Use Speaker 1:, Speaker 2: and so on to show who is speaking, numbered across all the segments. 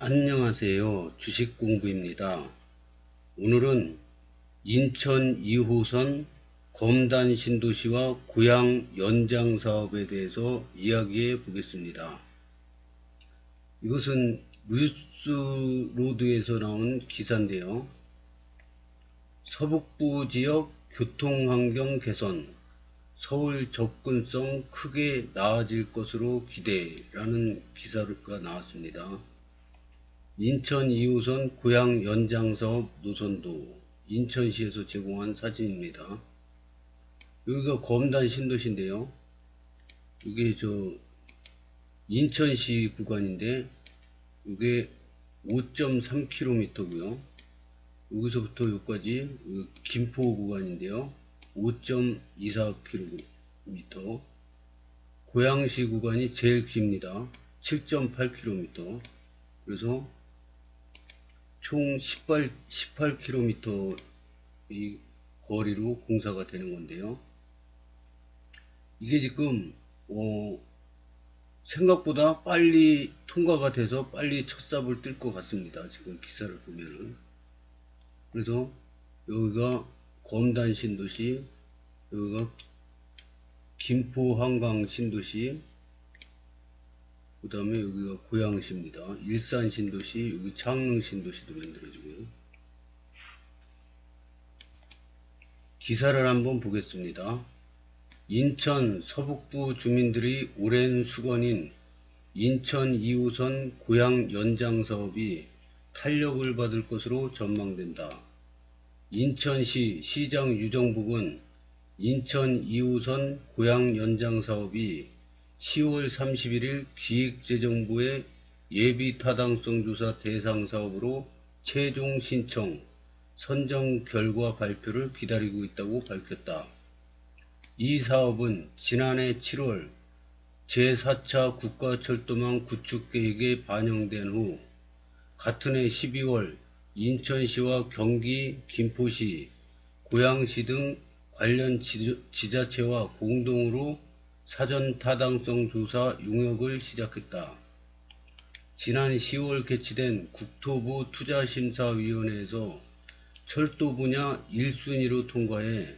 Speaker 1: 안녕하세요. 주식공부입니다. 오늘은 인천 2호선 검단 신도시와 고양 연장 사업에 대해서 이야기해 보겠습니다. 이것은 뉴스로드에서 나온 기사인데요. 서북부 지역 교통환경 개선, 서울 접근성 크게 나아질 것으로 기대라는 기사가 나왔습니다. 인천 2호선 고양 연장사업 노선도 인천시에서 제공한 사진입니다. 여기가 검단 신도시인데요. 이게 인천시 구간인데 이게 5.3km고요. 여기서부터 여기까지 김포 구간인데요. 5.24km. 고양시 구간이 제일 깁니다. 7.8km. 그래서 총 18km 의 거리로 공사가 되는 건데요. 이게 지금 생각보다 빨리 통과가 돼서 빨리 첫 삽을 뜰 것 같습니다. 지금 기사를 보면은. 그래서 여기가 검단 신도시, 여기가 김포 한강 신도시, 그 다음에 여기가 고양시입니다. 일산 신도시, 여기 창릉 신도시도 만들어지고요. 기사를 한번 보겠습니다. 인천 서북부 주민들이 오랜 수건인 인천 2호선 고양 연장 사업이 탄력을 받을 것으로 전망된다. 인천시 시장 유정북은 인천 2호선 고양 연장 사업이 10월 31일 기획재정부의 예비타당성 조사 대상 사업으로 최종 신청, 선정 결과 발표를 기다리고 있다고 밝혔다. 이 사업은 지난해 7월 제4차 국가철도망 구축계획에 반영된 후 같은 해 12월 인천시와 경기, 김포시, 고양시 등 관련 지자체와 공동으로 사전 타당성 조사 용역을 시작했다. 지난 10월 개최된 국토부 투자심사위원회에서 철도 분야 1순위로 통과해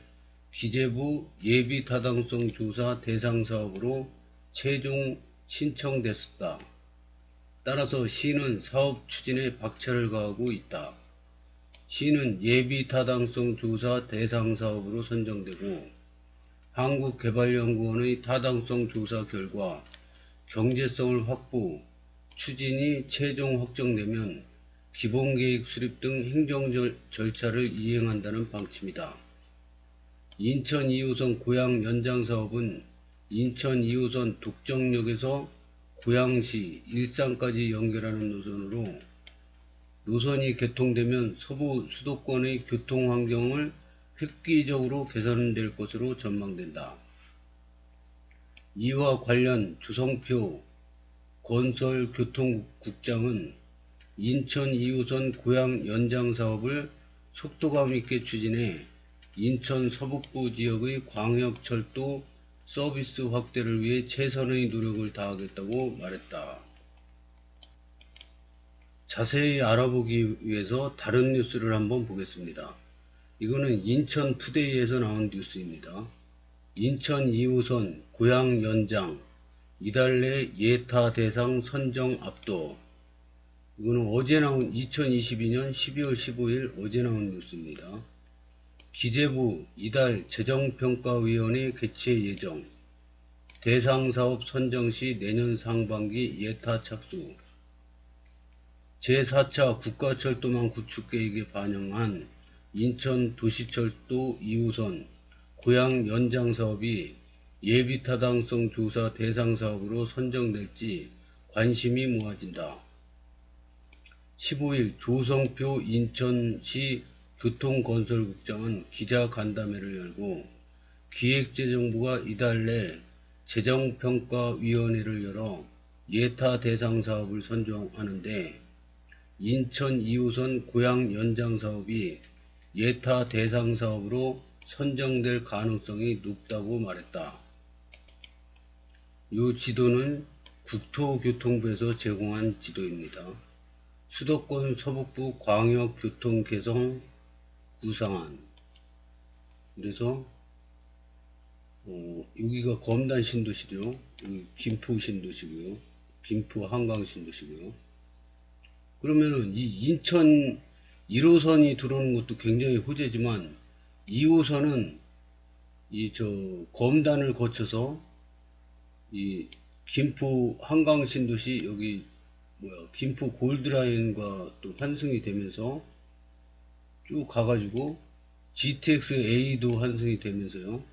Speaker 1: 기재부 예비타당성 조사 대상 사업으로 최종 신청됐었다. 따라서 시는 사업 추진에 박차를 가하고 있다. 시는 예비타당성 조사 대상 사업으로 선정되고 한국개발연구원의 타당성 조사 결과 경제성을 확보, 추진이 최종 확정되면 기본계획 수립 등 행정 절차를 이행한다는 방침이다. 인천 2호선 고양 연장 사업은 인천 2호선 독정역에서 고양시, 일산까지 연결하는 노선으로 노선이 개통되면 서부 수도권의 교통환경을 획기적으로 개선될 것으로 전망된다. 이와 관련 조성표 건설교통국장은 인천 2호선 고양 연장 사업을 속도감 있게 추진해 인천 서북부 지역의 광역철도 서비스 확대를 위해 최선의 노력을 다하겠다고 말했다. 자세히 알아보기 위해서 다른 뉴스를 한번 보겠습니다. 이거는 인천투데이에서 나온 뉴스입니다. 인천 2호선 고양 연장 이달 내 예타 대상 선정 압도. 이거는 어제 나온 2022년 12월 15일 어제 나온 뉴스입니다. 기재부 이달 재정평가위원회 개최 예정. 대상 사업 선정 시 내년 상반기 예타 착수. 제4차 국가철도망 구축계획에 반영한 인천 도시철도 2호선 고양 연장 사업이 예비타당성 조사 대상 사업으로 선정될지 관심이 모아진다. 15일 조성표 인천시 교통건설국장은 기자간담회를 열고 기획재정부가 이달 내 재정평가위원회를 열어 예타 대상 사업을 선정하는데 인천 2호선 고양 연장 사업이 예타 대상 사업으로 선정될 가능성이 높다고 말했다. 이 지도는 국토교통부에서 제공한 지도입니다. 수도권 서북부 광역 교통 개성 구상안. 그래서 여기가 검단 신도시고요. 여기 김포 신도시고요. 김포 한강 신도시고요. 그러면은 이 인천 1호선이 들어오는 것도 굉장히 호재지만 2호선은 이 검단을 거쳐서 이 김포 한강 신도시 여기 김포 골드라인과 또 환승이 되면서 쭉 가가지고 GTX-A도 환승이 되면서요.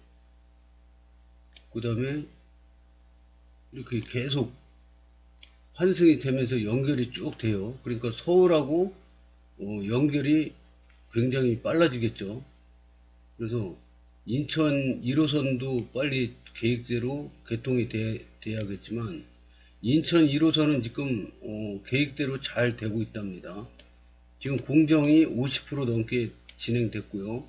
Speaker 1: 그 다음에 이렇게 계속 환승이 되면서 연결이 쭉 돼요. 그러니까 서울하고 연결이 굉장히 빨라지겠죠. 그래서 인천 1호선도 빨리 계획대로 개통이 돼야겠지만 인천 1호선은 지금 계획대로 잘 되고 있답니다. 지금 공정이 50% 넘게 진행됐고요.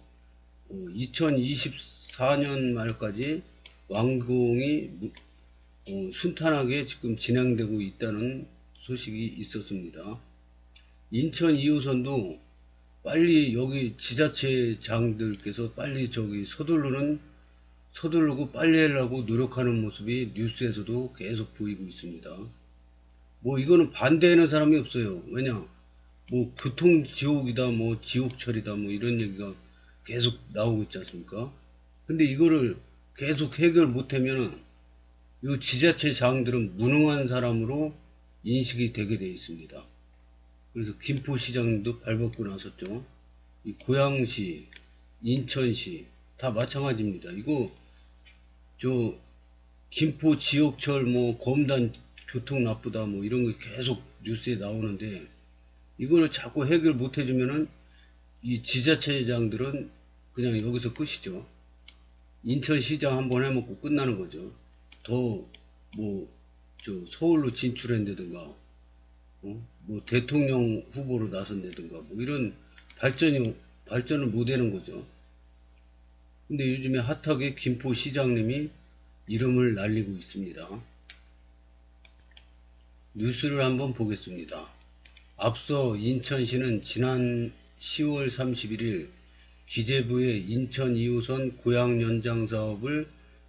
Speaker 1: 2024년 말까지 완공이 순탄하게 지금 진행되고 있다는 소식이 있었습니다. 인천 2호선도 빨리 여기 지자체장들께서 빨리 서두르고 빨리 하려고 노력하는 모습이 뉴스에서도 계속 보이고 있습니다. 뭐 이거는 반대하는 사람이 없어요. 왜냐 뭐 교통지옥이다 뭐 지옥철이다 뭐 이런 얘기가 계속 나오고 있지 않습니까? 근데 이거를 계속 해결 못하면은 이 지자체장들은 무능한 사람으로 인식이 되게 되어 있습니다. 그래서 김포시장님도 발벗고 나섰죠. 이 고양시, 인천시 다 마찬가지입니다. 이거 김포 지옥철 뭐 검단 교통 나쁘다 뭐 이런 거 계속 뉴스에 나오는데 이거를 자꾸 해결 못 해주면은 이 지자체장들은 그냥 여기서 끝이죠. 인천시장 한번 해먹고 끝나는 거죠. 서울로 진출한다든가 뭐 대통령 후보로 나선다든가 뭐 이런 발전을 못 하는 거죠. 근데 요즘에 핫하게 김포시장님이 이름을 날리고 있습니다. 뉴스를 한번 보겠습니다. 앞서 인천시는 지난 10월 31일 기재부에 인천 2호선 고양 연장 사업을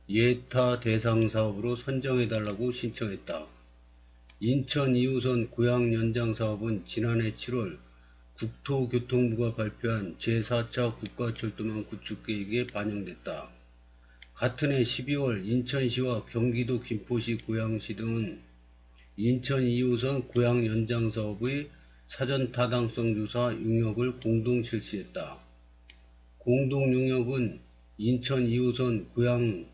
Speaker 1: 예타 대상 사업으로 선정해달라고 신청했다. 인천 2호선 고양 연장 사업은 지난해 7월 국토교통부가 발표한 제4차 국가철도망 구축 계획에 반영됐다. 같은 해 12월 인천시와 경기도 김포시 고양시 등은 인천 2호선 고양 연장 사업의 사전 타당성 조사 용역을 공동 실시했다. 공동 용역은 인천 2호선 고양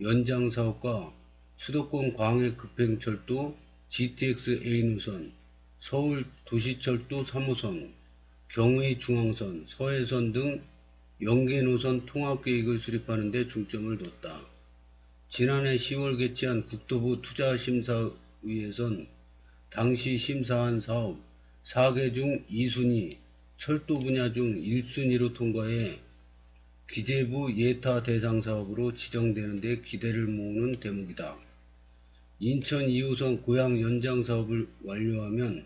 Speaker 1: 연장 사업과 수도권 광역 급행철도 GTX-A 노선, 서울 도시철도 3호선, 경의 중앙선, 서해선 등 연계 노선 통합계획을 수립하는 데 중점을 뒀다. 지난해 10월 개최한 국토부 투자심사위에선 당시 심사한 사업 4개 중 2순위, 철도 분야 중 1순위로 통과해 기재부 예타 대상 사업으로 지정되는 데 기대를 모으는 대목이다. 인천 2호선 고양 연장 사업을 완료하면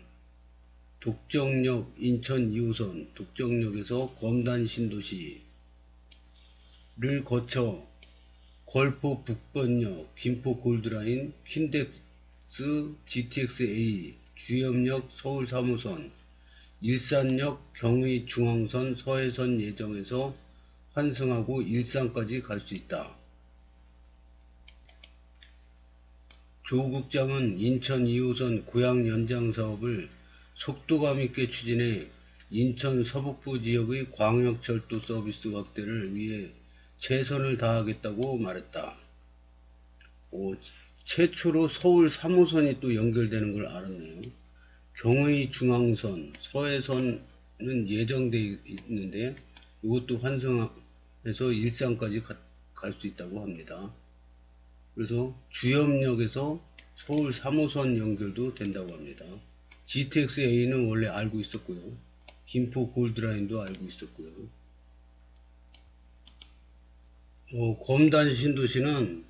Speaker 1: 독정역 인천 2호선 독정역에서 검단 신도시를 거쳐 걸포 북번역 김포 골드라인 킨덱스 GTX-A 주염역 서울 3호선 일산역 경의 중앙선 서해선 예정에서 환승하고 일산까지 갈 수 있다. 조 국장은 인천 2호선 고양 연장 사업을 속도감 있게 추진해 인천 서북부 지역의 광역철도 서비스 확대를 위해 최선을 다하겠다고 말했다. 최초로 서울 3호선이 또 연결되는 걸 알았네요. 경의 중앙선, 서해선은 예정되어 있는데 이것도 환승해서 일산까지 갈 수 있다고 합니다. 그래서 주염역에서 서울 3호선 연결도 된다고 합니다. GTX-A는 원래 알고 있었고요. 김포 골드라인도 알고 있었고요. 검단 신도시는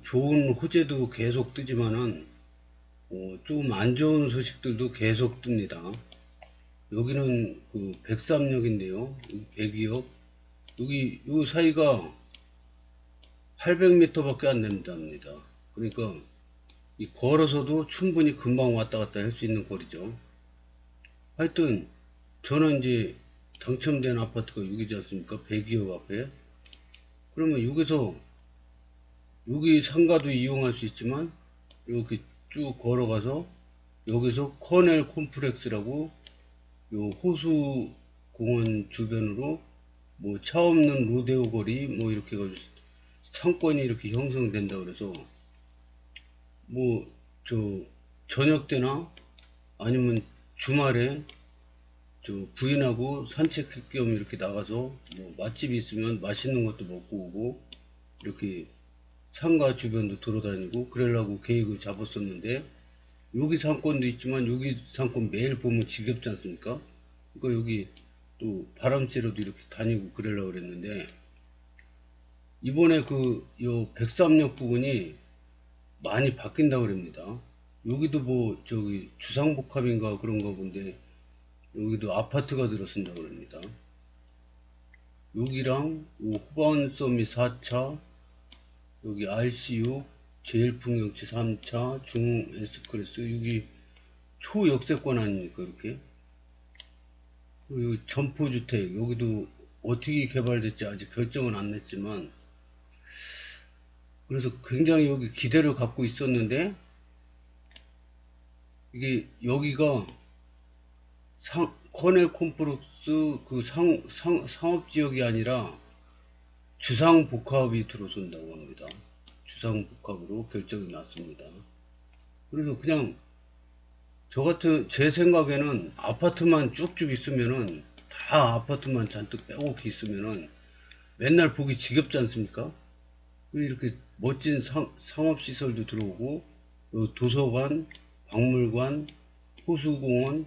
Speaker 1: 좋은 호재도 계속 뜨지만은 좀 안 좋은 소식들도 계속 뜹니다. 여기는 그 103역인데요. 102역. 여기, 요 사이가 800m 밖에 안 된답니다. 그러니까, 이 걸어서도 충분히 금방 왔다 갔다 할 수 있는 거리죠. 하여튼, 저는 이제 당첨된 아파트가 여기지 않습니까? 102역 앞에. 그러면 여기서, 여기 상가도 이용할 수 있지만, 이렇게 쭉 걸어가서, 여기서 커넬 콤플렉스라고, 요 호수 공원 주변으로, 뭐 차 없는 로데오 거리, 뭐 이렇게 해가지고, 상권이 이렇게 형성된다 그래서, 뭐, 저, 저녁 때나, 아니면 주말에, 부인하고 산책 겸 이렇게 나가서, 뭐, 맛집이 있으면 맛있는 것도 먹고 오고, 이렇게 상가 주변도 돌아다니고, 그러려고 계획을 잡았었는데, 여기 상권도 있지만, 여기 상권 매일 보면 지겹지 않습니까? 그러니까 여기 또 바람 쐬러도 이렇게 다니고 그러려고 그랬는데, 이번에 요 103역 부분이 많이 바뀐다고 그럽니다. 여기도 뭐, 주상복합인가 그런가 본데, 여기도 아파트가 들어선다고 그럽니다. 여기랑, 요 후반섬이 4차, 여기 RC6, 제일풍경채 3차, 중 S클래스, 여기 초역세권 아닙니까, 이렇게? 그리고 점포주택, 여기도 어떻게 개발될지 아직 결정은 안 냈지만, 그래서 굉장히 여기 기대를 갖고 있었는데, 이게, 여기가 커넬 콤프렉스 상업지역이 아니라 주상복합이 들어선다고 합니다. 주상복합으로 결정이 났습니다. 그래서 그냥 제 생각에는 아파트만 쭉쭉 있으면은, 다 아파트만 잔뜩 빼곡히 있으면은 맨날 보기 지겹지 않습니까? 이렇게 멋진 상업시설도 들어오고, 도서관, 박물관, 호수공원,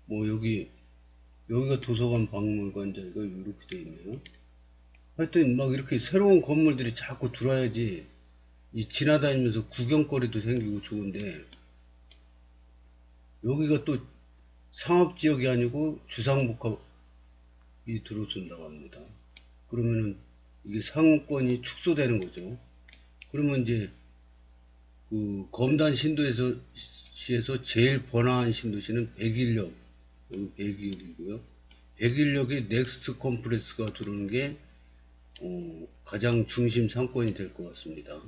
Speaker 1: 뭐 여기가 도서관 박물관 자리가 이렇게 되어 있네요. 하여튼 막 이렇게 새로운 건물들이 자꾸 들어와야지 이 지나다니면서 구경거리도 생기고 좋은데, 여기가 또 상업지역이 아니고 주상복합이 들어선다고 합니다. 그러면은 이게 상권이 축소되는 거죠. 그러면 이제 그 검단 시에서 제일 번화한 신도시는 백일역, 여기 백일역이고요. 백일역에 넥스트 컴플렉스가 들어오는 게 가장 중심 상권이 될 것 같습니다.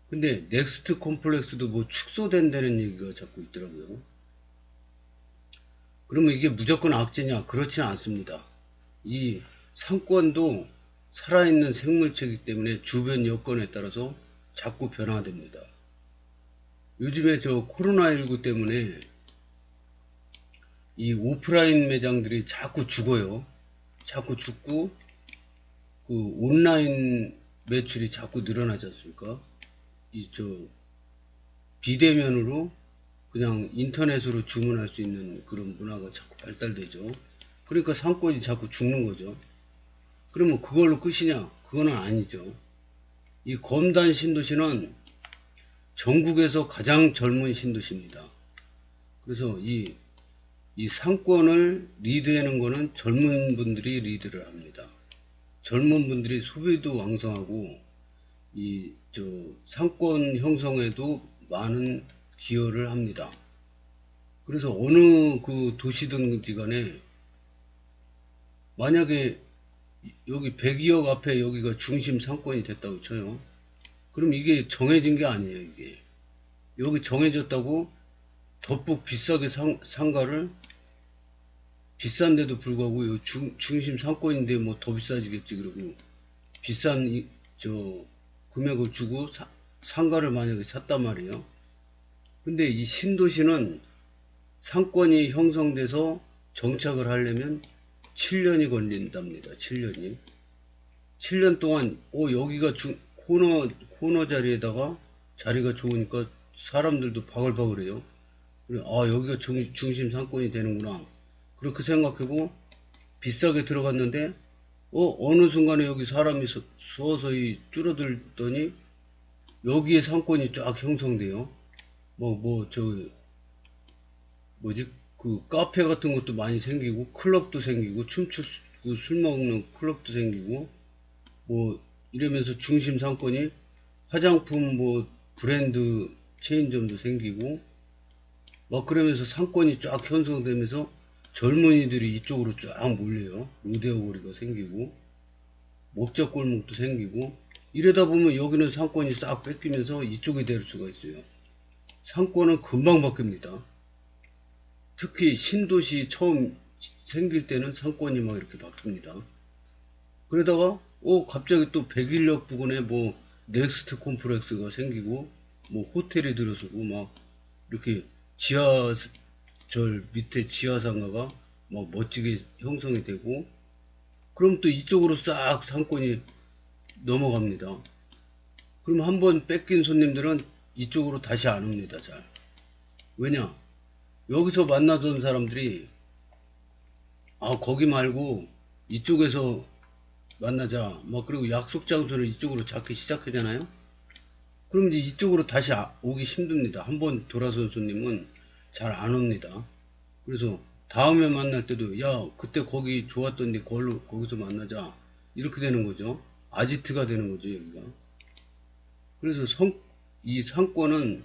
Speaker 1: 근데 넥스트 콤플렉스도 뭐 축소된다는 얘기가 자꾸 있더라고요. 그러면 이게 무조건 악재냐? 그렇지는 않습니다. 이 상권도 살아있는 생물체이기 때문에 주변 여건에 따라서 자꾸 변화됩니다. 요즘에 코로나19 때문에 이 오프라인 매장들이 자꾸 죽어요. 자꾸 죽고, 그 온라인 매출이 자꾸 늘어나지 않습니까? 비대면으로 그냥 인터넷으로 주문할 수 있는 그런 문화가 자꾸 발달되죠. 그러니까 상권이 자꾸 죽는 거죠. 그러면 그걸로 끝이냐? 그거는 아니죠. 이 검단 신도시는 전국에서 가장 젊은 신도시입니다. 그래서 이 상권을 리드하는 거는 젊은 분들이 리드를 합니다. 젊은 분들이 소비도 왕성하고, 상권 형성에도 많은 기여를 합니다. 그래서 어느 그 도시든지 간에, 만약에 여기 102역 앞에 여기가 중심 상권이 됐다고 쳐요. 그럼 이게 정해진 게 아니에요, 이게. 여기 정해졌다고 덧북 비싸게 상가를, 비싼데도 불구하고 중심 상권인데 뭐 더 비싸지겠지, 그러고 비싼 금액을 주고 상가를 만약에 샀단 말이에요. 근데 이 신도시는 상권이 형성돼서 정착을 하려면 7년이 걸린답니다. 7년이. 7년 동안 여기가 코너 자리에다가 자리가 좋으니까 사람들도 바글바글해요. 여기가 중심 상권이 되는구나. 그렇게 생각하고 비싸게 들어갔는데, 어느 순간에 여기 사람이 서서히 줄어들더니 여기에 상권이 쫙 형성돼요. 뭐지, 그 카페 같은 것도 많이 생기고 클럽도 생기고 춤추고 술 먹는 클럽도 생기고 뭐 이러면서 중심 상권이 화장품 뭐 브랜드 체인점도 생기고 막 그러면서 상권이 쫙 형성되면서 젊은이들이 이쪽으로 쫙 몰려요. 로데오 거리가 생기고 목적 골목도 생기고 이러다 보면 여기는 상권이 싹 뺏기면서 이쪽이 될 수가 있어요. 상권은 금방 바뀝니다. 특히 신도시 처음 생길 때는 상권이 막 이렇게 바뀝니다. 그러다가 갑자기 또 백일역 부근에 뭐 넥스트 콤플렉스가 생기고 뭐 호텔이 들어서고 막 이렇게 지하철 밑에 지하상가가 막 멋지게 형성이 되고 그럼 또 이쪽으로 싹 상권이 넘어갑니다. 그럼 한번 뺏긴 손님들은 이쪽으로 다시 안 옵니다. 잘. 왜냐? 여기서 만나던 사람들이 거기 말고 이쪽에서 만나자 막 그리고 약속 장소를 이쪽으로 잡기 시작하잖아요. 그럼 이제 이쪽으로 다시 오기 힘듭니다. 한번 돌아선 손님은 잘 안 옵니다. 그래서 다음에 만날 때도 야 그때 거기 좋았던데 거기서 만나자 이렇게 되는 거죠. 아지트가 되는 거죠 여기가. 그래서 이 상권은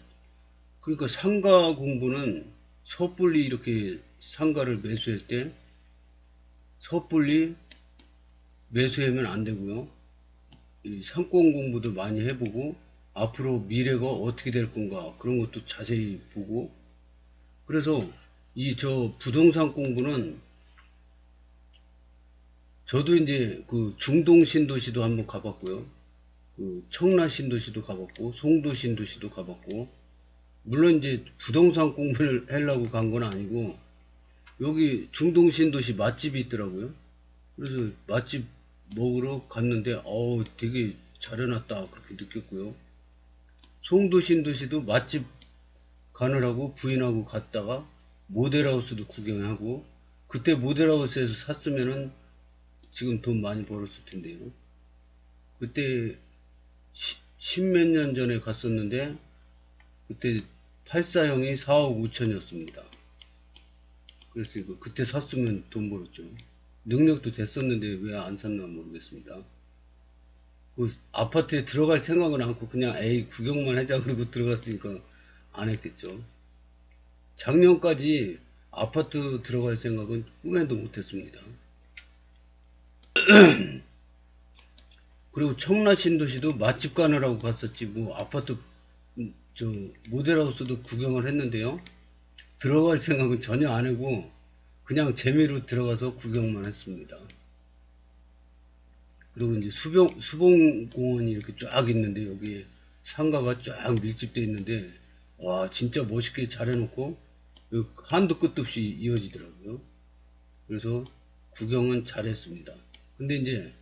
Speaker 1: 그러니까 상가 공부는 섣불리 이렇게 상가를 매수할 때 섣불리 매수하면 안 되고요. 이 상권 공부도 많이 해보고 앞으로 미래가 어떻게 될 건가 그런 것도 자세히 보고 그래서 저 부동산 공부는 저도 이제 그 중동 신도시도 한번 가봤고요. 그 청라 신도시도 가봤고 송도 신도시도 가봤고 물론 이제 부동산 공부를 하려고 간 건 아니고 여기 중동 신도시 맛집이 있더라고요. 그래서 맛집 먹으러 갔는데 되게 잘 해놨다 그렇게 느꼈고요. 송도 신도시도 맛집 가느라고 부인하고 갔다가 모델하우스도 구경하고 그때 모델하우스에서 샀으면은 지금 돈 많이 벌었을 텐데요. 그때 십몇 년 전에 갔었는데 그때 84형이 4억 5천이었습니다. 그래서 그때 샀으면 돈 벌었죠. 능력도 됐었는데 왜 안 샀나 모르겠습니다. 그 아파트에 들어갈 생각은 않고 그냥 구경만 하자 그러고 들어갔으니까 안 했겠죠. 작년까지 아파트 들어갈 생각은 꿈에도 못했습니다. 그리고 청라 신도시도 맛집 가느라고 갔었지 뭐 아파트 모델하우스도 구경을 했는데요. 들어갈 생각은 전혀 안 하고 그냥 재미로 들어가서 구경만 했습니다. 그리고 이제 수봉공원이 이렇게 쫙 있는데 여기 상가가 쫙 밀집되어 있는데 와 진짜 멋있게 잘 해놓고 한도 끝도 없이 이어지더라고요. 그래서 구경은 잘했습니다. 근데 이제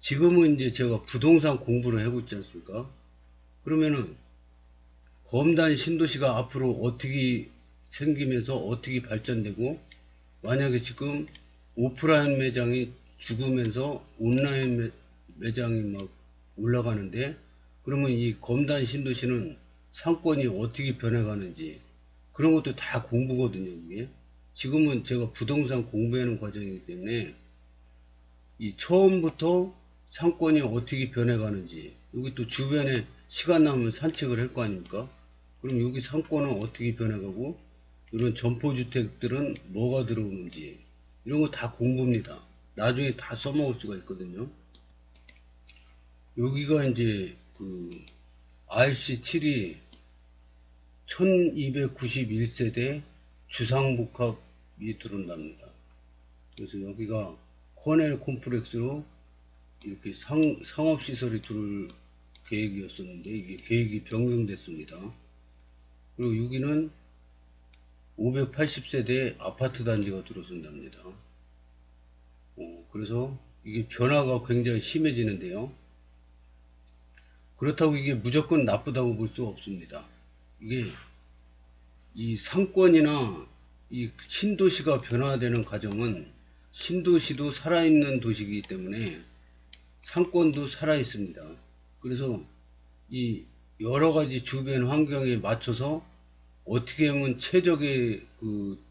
Speaker 1: 지금은 이제 제가 부동산 공부를 하고 있지 않습니까? 그러면은 검단 신도시가 앞으로 어떻게 생기면서 어떻게 발전되고 만약에 지금 오프라인 매장이 죽으면서 온라인 매장이 막 올라가는데 그러면 이 검단 신도시는 상권이 어떻게 변해가는지 그런 것도 다 공부거든요. 이게 지금은 제가 부동산 공부하는 과정이기 때문에 이 처음부터 상권이 어떻게 변해가는지 여기 또 주변에 시간 나면 산책을 할 거 아닙니까? 그럼 여기 상권은 어떻게 변해가고 이런 점포주택들은 뭐가 들어오는지 이런 거 다 공부입니다. 나중에 다 써먹을 수가 있거든요. 여기가 이제 그 RC7이 1291세대 주상복합이 들어온답니다. 그래서 여기가 코넬 콤플렉스로 이렇게 상업시설이 들어올 계획이었었는데 이게 계획이 변경됐습니다. 그리고 여기는 580세대 아파트 단지가 들어선답니다. 그래서 이게 변화가 굉장히 심해지는데요. 그렇다고 이게 무조건 나쁘다고 볼 수 없습니다. 이게 이 상권이나 이 신도시가 변화되는 과정은 신도시도 살아있는 도시이기 때문에 상권도 살아있습니다. 그래서 이 여러 가지 주변 환경에 맞춰서 어떻게 하면 최적의 그